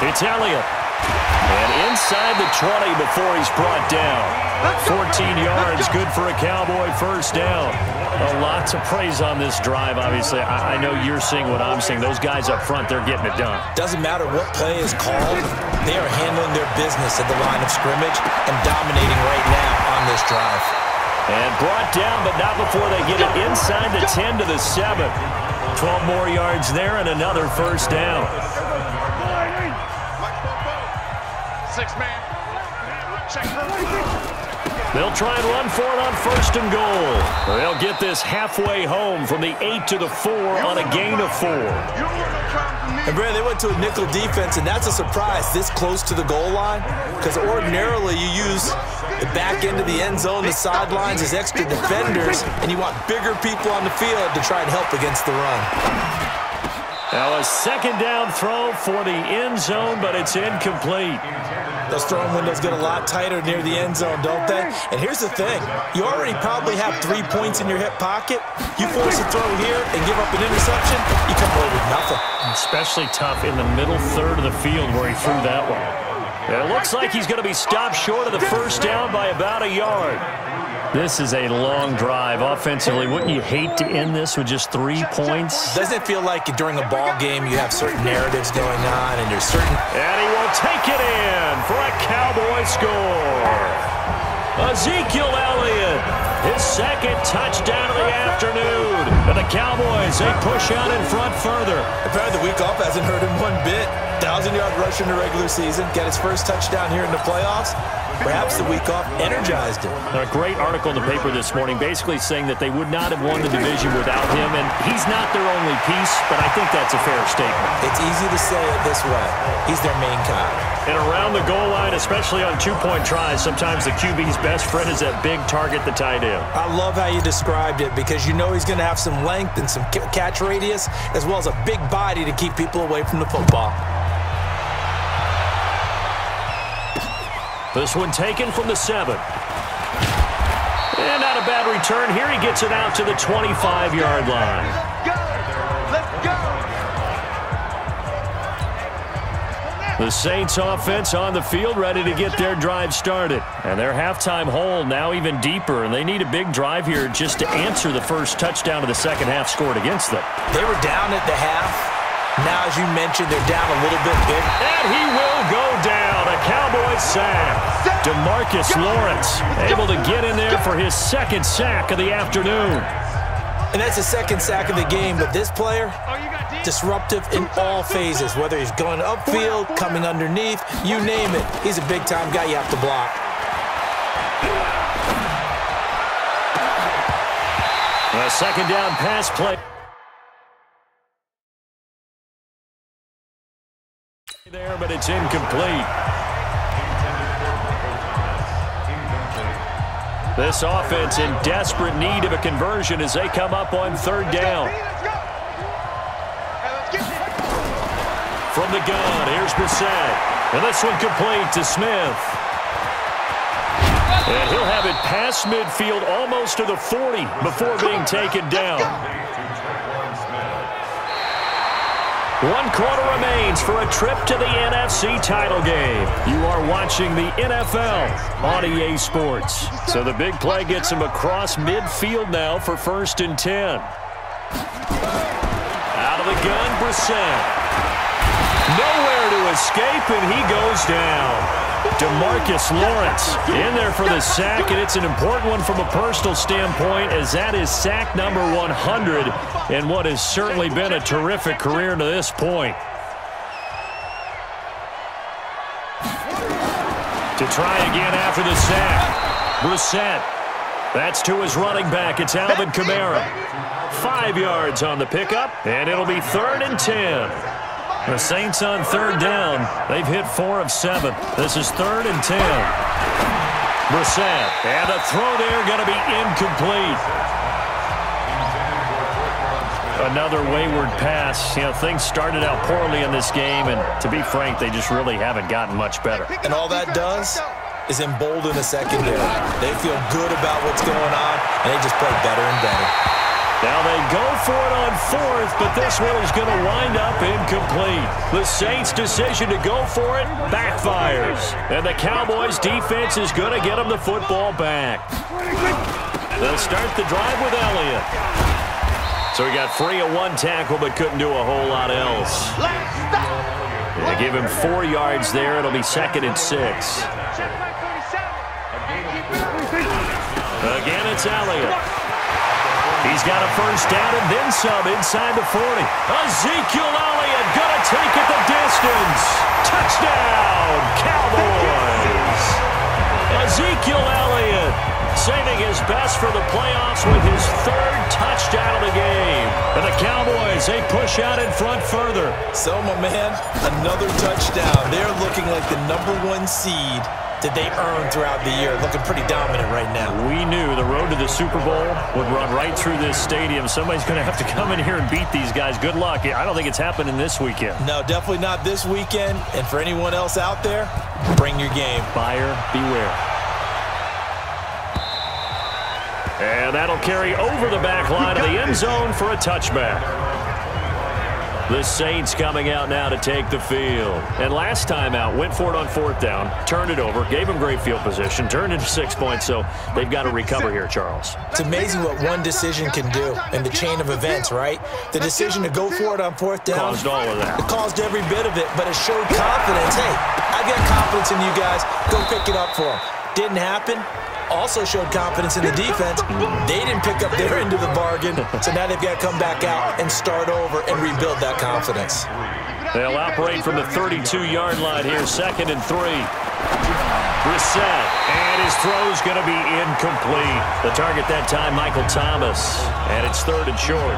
It's Elliott. And inside the 20 before he's brought down. 14 yards, good for a Cowboy first down. A lot to praise on this drive, obviously. I know you're seeing what I'm seeing. Those guys up front, they're getting it done. Doesn't matter what play is called. They are handling their business at the line of scrimmage and dominating right now on this drive. And brought down, but not before they get it inside the 10 to the 7. 12 more yards there and another first down. They'll try and run for it on first and goal. They'll get this halfway home from the 8 to the 4 on a gain of 4. And, Brad, they went to a nickel defense, and that's a surprise this close to the goal line, because ordinarily you use the back end of the end zone, the sidelines as extra defenders, and you want bigger people on the field to try and help against the run. Now a second down throw for the end zone, but it's incomplete. Those throwing windows get a lot tighter near the end zone, don't they? And here's the thing. You already probably have 3 points in your hip pocket. You force a throw here and give up an interception, you come away with nothing. Especially tough in the middle third of the field where he threw that one. And it looks like he's going to be stopped short of the first down by about a yard. This is a long drive offensively. Wouldn't you hate to end this with just 3 points? Doesn't it feel like during a ball game you have certain narratives going on and there's certain... And he will take it in for a Cowboy score. Ezekiel Elliott, his second touchdown of the afternoon. And the Cowboys, they push out in front further. Apparently the week off hasn't hurt him one bit. 1,000-yard rush in the regular season, get his first touchdown here in the playoffs. Perhaps the week off energized him. A great article in the paper this morning basically saying that they would not have won the division without him, and he's not their only piece, but I think that's a fair statement. It's easy to say it this way. He's their main guy. And around the goal line, especially on two-point tries, sometimes the QB's best friend is that big target, the tight end. I love how you described it because you know he's going to have some length and some catch radius as well as a big body to keep people away from the football. This one taken from the 7. And not a bad return. Here he gets it out to the 25-yard line. The Saints offense on the field ready to get their drive started. And their halftime hole now even deeper. And they need a big drive here just to answer the first touchdown of the second half scored against them. They were down at the half. Now, as you mentioned, they're down a little bit big. And he will go down. A Cowboys sack. DeMarcus Lawrence able to get in there for his second sack of the afternoon. And that's the second sack of the game, but this player, disruptive in all phases, whether he's going upfield, coming underneath, you name it. He's a big-time guy you have to block. A second down pass play. There, but it's incomplete. This offense in desperate need of a conversion as they come up on third down. From the gun, here's Brissett. And this one complete to Smith. And he'll have it past midfield almost to the 40 before being taken down. 1 quarter remains for a trip to the NFC title game. You are watching the NFL on EA Sports. So the big play gets him across midfield now for 1st and 10. Out of the gun, Brissett. Nowhere to escape, and he goes down. DeMarcus Lawrence in there for the sack, and it's an important one from a personal standpoint as that is sack number 100 in what has certainly been a terrific career to this point. To try again after the sack, Brissett. That's to his running back. It's Alvin Kamara. 5 yards on the pickup, and it'll be 3rd and 10. The Saints on third down. They've hit 4 of 7. This is 3rd and 10. Brissett. And a throw there going to be incomplete. Another wayward pass. You know, things started out poorly in this game, and to be frank, they just really haven't gotten much better. And all that does is embolden the secondary. They feel good about what's going on, and they just play better and better. Now they go for it on fourth, but this one is going to wind up incomplete. The Saints' decision to go for it backfires. And the Cowboys' defense is going to get them the football back. They'll start the drive with Elliott. So he got free of one tackle but couldn't do a whole lot else. They give him 4 yards there. It'll be 2nd and 6. Again, it's Elliott. He's got a first down and then some inside the 40. Ezekiel Elliott going to take it the distance. Touchdown, Cowboys. Ezekiel Elliott saving his best for the playoffs with his 3rd touchdown of the game. And the Cowboys, they push out in front further. So, my man, another touchdown. They're looking like the #1 seed that they earned throughout the year. Looking pretty dominant right now. We knew the road to the Super Bowl would run right through this stadium. Somebody's going to have to come in here and beat these guys. Good luck. I don't think it's happening this weekend. No, definitely not this weekend. And for anyone else out there, bring your game. Buyer beware. And that'll carry over the back line of the end zone for a touchback. The Saints coming out now to take the field. And last time out, went for it on 4th down, turned it over, gave them great field position, turned into 6 points, so they've got to recover here, Charles. It's amazing what one decision can do in the chain of events, right? The decision to go for it on 4th down. Caused all of that. It caused every bit of it, but it showed confidence. Hey, I've got confidence in you guys. Go pick it up for them. Didn't happen. Also showed confidence in the defense. They didn't pick up their end of the bargain, so now they've got to come back out and start over and rebuild that confidence. They'll operate from the 32-yard line here, 2nd and 3. Brissett, and his throw's going to be incomplete. The target that time, Michael Thomas, and it's 3rd and short.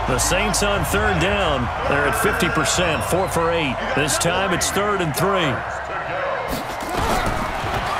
The Saints on 3rd down. They're at 50%, 4 for 8. This time it's 3rd and 3.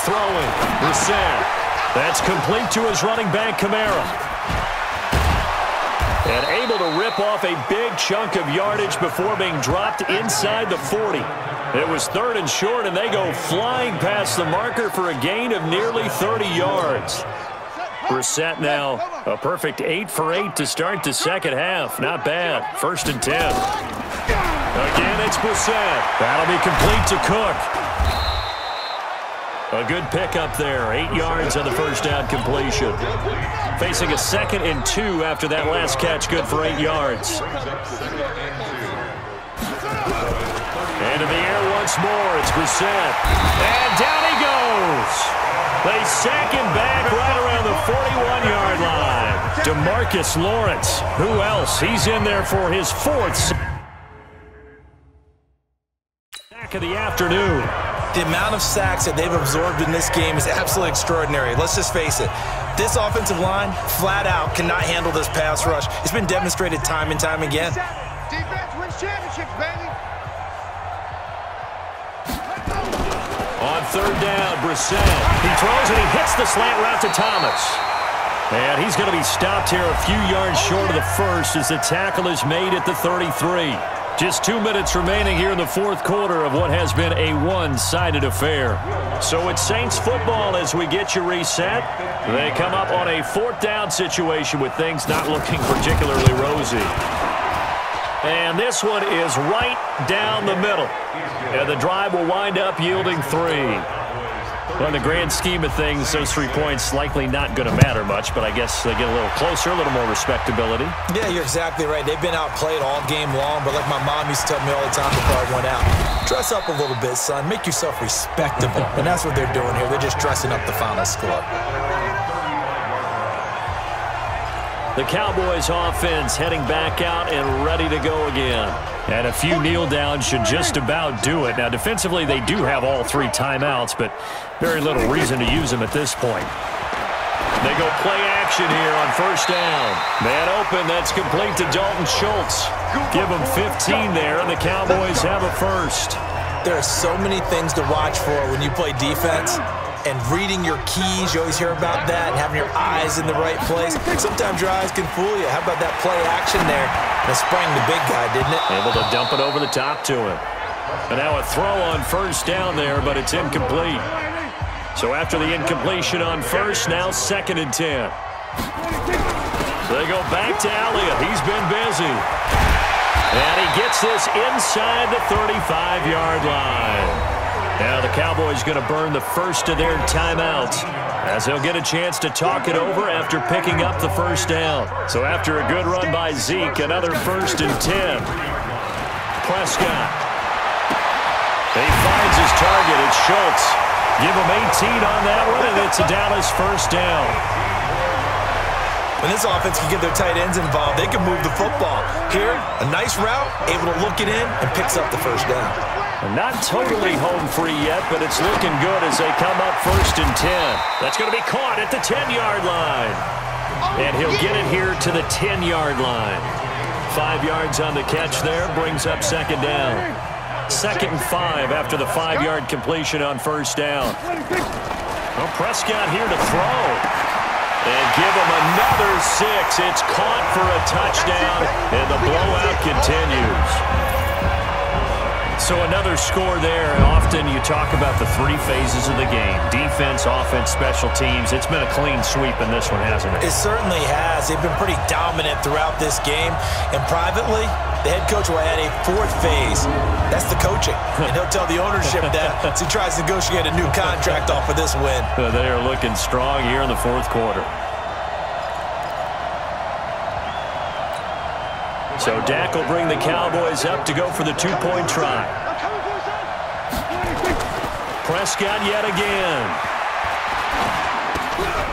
Throwing, Brissett. That's complete to his running back, Kamara. And able to rip off a big chunk of yardage before being dropped inside the 40. It was 3rd and short, and they go flying past the marker for a gain of nearly 30 yards. Brissett now a perfect 8 for 8 to start the second half. Not bad. 1st and 10. Again, it's Brissett. That'll be complete to Cook. A good pickup there. 8 yards on the first down completion. Facing a 2nd and 2 after that last catch. Good for 8 yards. And in the air once more. It's Brissett. And down he goes. They sack him back right around the 41-yard line. DeMarcus Lawrence. Who else? He's in there for his 4th sack of the afternoon. The amount of sacks that they've absorbed in this game is absolutely extraordinary. Let's just face it. This offensive line, flat out, cannot handle this pass rush. It's been demonstrated time and time again. Defense wins championships, baby. On 3rd down, Brissett. He throws and he hits the slant route to Thomas. And he's going to be stopped here a few yards short of the first as the tackle is made at the 33. Just 2 minutes remaining here in the 4th quarter of what has been a one-sided affair. So it's Saints football as we get you reset. They come up on a 4th down situation with things not looking particularly rosy. And this one is right down the middle. And the drive will wind up yielding 3. Well, in the grand scheme of things, those 3 points likely not going to matter much, but I guess they get a little closer, a little more respectability. Yeah, you're exactly right. They've been outplayed all game long, but like my mom used to tell me all the time before I went out, dress up a little bit, son. Make yourself respectable. And that's what they're doing here. They're just dressing up the final score. The Cowboys offense heading back out and ready to go again. And a few kneel downs should just about do it. Now, defensively, they do have all 3 timeouts, but very little reason to use them at this point. They go play action here on 1st down. Man open, that's complete to Dalton Schultz. Give them 15 there, and the Cowboys have a first. There are so many things to watch for when you play defense. And reading your keys, you always hear about that, and having your eyes in the right place. Sometimes your eyes can fool you. How about that play action there? That sprang the big guy, didn't it? Able to dump it over the top to him. And now a throw on 1st down there, but it's incomplete. So after the incompletion on 1st, now 2nd and 10. They go back to Elliott. He's been busy. And he gets this inside the 35-yard line. Now the Cowboys going to burn the first of their timeouts as they'll get a chance to talk it over after picking up the first down. So after a good run by Zeke, another 1st and 10. Prescott. He finds his target. It's Schultz. Give him 18 on that one, and it's a Dallas first down. When this offense can get their tight ends involved, they can move the football. Here, a nice route, able to look it in, and picks up the first down. Not totally home free yet, but it's looking good as they come up 1st and 10. That's going to be caught at the 10-yard line. And he'll get it here to the 10-yard line. 5 yards on the catch there, brings up 2nd down. 2nd and 5 after the 5-yard completion on 1st down. Well, Prescott here to throw. And give him another 6. It's caught for a touchdown, and the blowout continues. So another score there, and often you talk about the 3 phases of the game. Defense, offense, special teams. It's been a clean sweep in this one, hasn't it? It certainly has. They've been pretty dominant throughout this game. And privately, the head coach will add a 4th phase. That's the coaching. And he'll tell the ownership that as he tries to negotiate a new contract off of this win. They are looking strong here in the 4th quarter. So Dak will bring the Cowboys up to go for the 2-point try. Prescott yet again.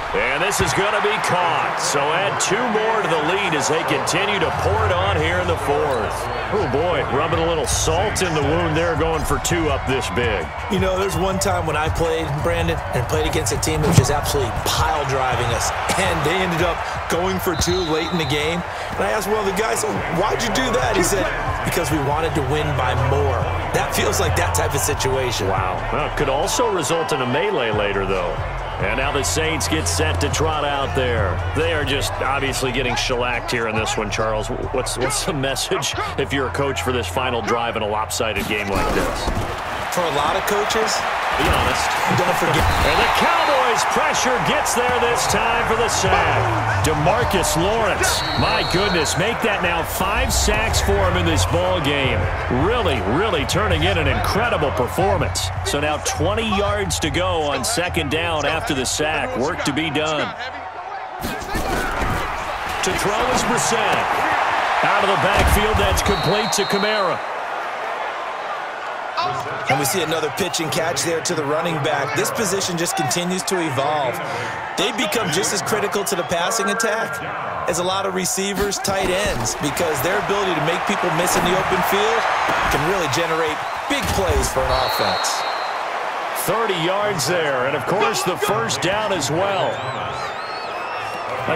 And this is going to be caught. So add 2 more to the lead as they continue to pour it on here in the 4th. Oh, boy, rubbing a little salt in the wound there, going for 2 up this big. You know, there's one time when I played, Brandon, and played against a team that was just absolutely pile driving us. And they ended up going for 2 late in the game. And I asked one of the guys, why'd you do that? He said, because we wanted to win by more. That feels like that type of situation. Wow. Well, it could also result in a melee later, though. And now the Saints get set to trot out there. They are just obviously getting shellacked here in this one, Charles. What's the message if you're a coach for this final drive in a lopsided game like this? For a lot of coaches, be honest, don't forget. And the Cowboys pressure gets there this time for the sack. DeMarcus Lawrence, my goodness, make that now 5 sacks for him in this ball game. Really, really turning in an incredible performance. So now 20 yards to go on 2nd down after the sack. Work to be done. To throw is Brissett. Out of the backfield, that's complete to Kamara. And we see another pitch and catch there to the running back. This position just continues to evolve. They become just as critical to the passing attack as a lot of receivers, tight ends, because their ability to make people miss in the open field can really generate big plays for an offense. 30 yards there, and of course the first down as well.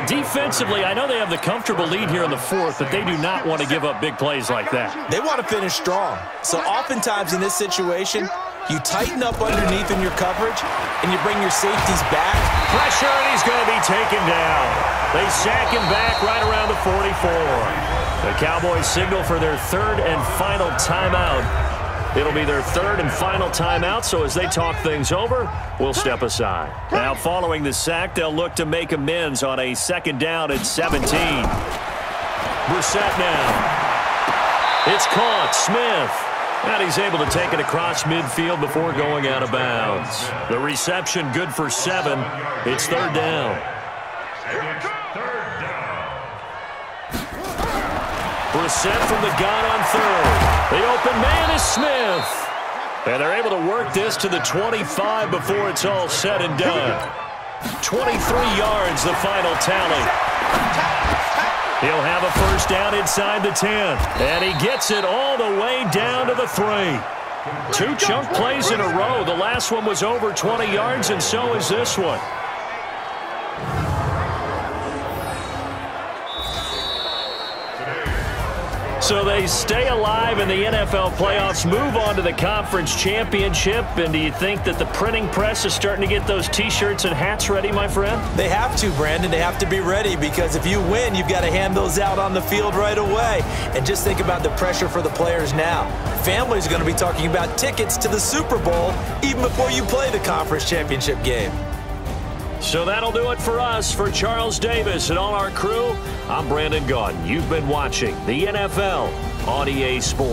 Defensively, I know they have the comfortable lead here in the 4th, but they do not want to give up big plays like that. They want to finish strong. So oftentimes in this situation, you tighten up underneath in your coverage, and you bring your safeties back. Pressure, and he's going to be taken down. They sack him back right around the 44. The Cowboys signal for their 3rd and final timeout. It'll be their 3rd and final timeout, so as they talk things over, we'll step aside. Now, following the sack, they'll look to make amends on a 2nd down at 17. Brissett now. It's caught. Smith. And he's able to take it across midfield before going out of bounds. The reception good for 7. It's 3rd down. Brissett from the gun on 3rd. The open man is Smith. And they're able to work this to the 25 before it's all said and done. 23 yards, the final tally. He'll have a first down inside the 10. And he gets it all the way down to the 3. 2 chunk plays in a row. The last one was over 20 yards, and so is this one. So they stay alive in the NFL playoffs, move on to the conference championship. And do you think that the printing press is starting to get those T-shirts and hats ready, my friend? They have to, Brandon. They have to be ready, because if you win, you've got to hand those out on the field right away. And just think about the pressure for the players now. Families are going to be talking about tickets to the Super Bowl even before you play the conference championship game. So that'll do it for us. For Charles Davis and all our crew, I'm Brandon Gaudin. You've been watching the NFL on EA Sports.